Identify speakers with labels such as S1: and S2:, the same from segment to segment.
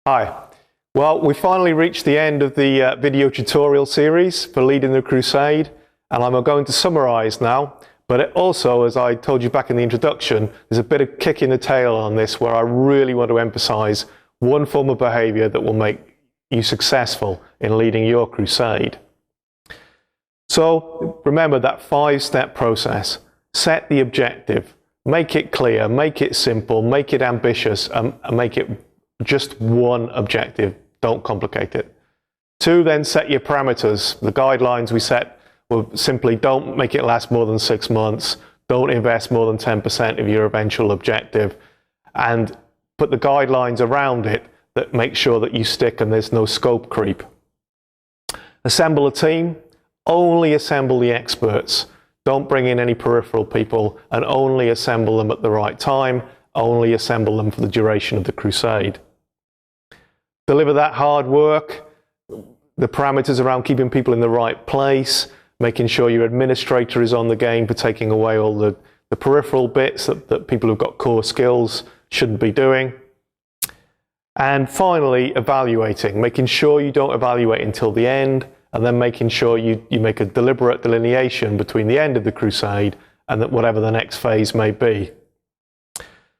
S1: Hi. Well, we finally reached the end of the video tutorial series for leading the Crusade, and I'm going to summarize now. But it also, as I told you back in the introduction, there's a bit of kick in the tail on this where I really want to emphasize one form of behavior that will make you successful in leading your crusade. So remember that 5-step process. Set the objective, make it clear, make it simple, make it ambitious, and make it just one objective. Don't complicate it. 2, then set your parameters. The guidelines we set were simply don't make it last more than 6 months, don't invest more than 10% of your eventual objective, and put the guidelines around it that make sure that you stick and there's no scope creep. Assemble a team. Only assemble the experts. Don't bring in any peripheral people, and only assemble them at the right time. Only assemble them for the duration of the crusade. Deliver that hard work, the parameters around keeping people in the right place, making sure your administrator is on the game for taking away all the peripheral bits that people who've got core skills shouldn't be doing. And finally, evaluating, making sure you don't evaluate until the end, and then making sure you make a deliberate delineation between the end of the crusade and whatever the next phase may be.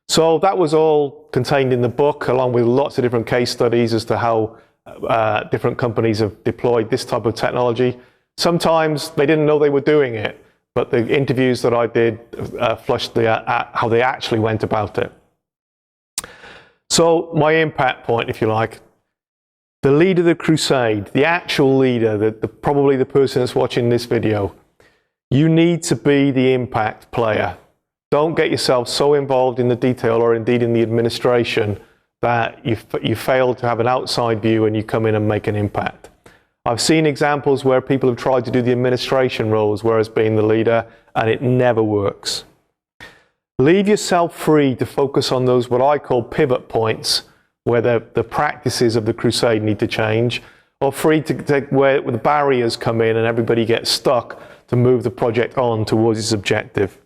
S1: So that was all contained in the book, along with lots of different case studies as to how different companies have deployed this type of technology. Sometimes they didn't know they were doing it, but the interviews that I did flushed how they actually went about it. So my impact point, if you like, the leader of the crusade, the actual leader, probably the person that's watching this video, you need to be the impact player. Don't get yourself so involved in the detail or indeed in the administration that you fail to have an outside view and you come in and make an impact. I've seen examples where people have tried to do the administration roles whereas being the leader, and it never works. Leave yourself free to focus on those what I call pivot points, where the practices of the crusade need to change, or free to take where the barriers come in and everybody gets stuck to move the project on towards its objective.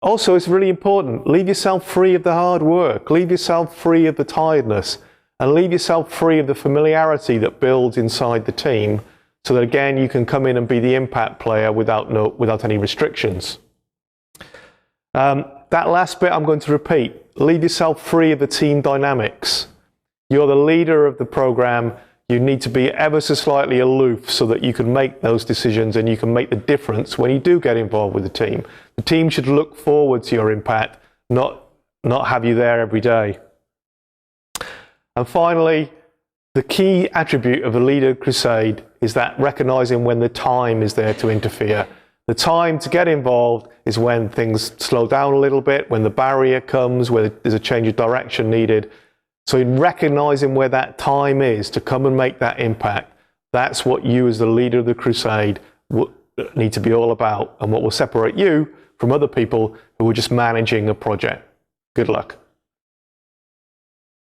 S1: Also, it's really important, leave yourself free of the hard work, leave yourself free of the tiredness, and leave yourself free of the familiarity that builds inside the team, so that again you can come in and be the impact player without any restrictions. That last bit I'm going to repeat. Leave yourself free of the team dynamics. You're the leader of the program. You need to be ever so slightly aloof so that you can make those decisions and you can make the difference when you do get involved with the team. The team should look forward to your impact, not have you there every day. And finally, the key attribute of a leader crusade is that recognizing when the time is there to interfere. The time to get involved is when things slow down a little bit, when the barrier comes, where there's a change of direction needed. So in recognizing where that time is to come and make that impact, that's what you as the leader of the crusade need to be all about, and what will separate you from other people who are just managing a project. Good luck.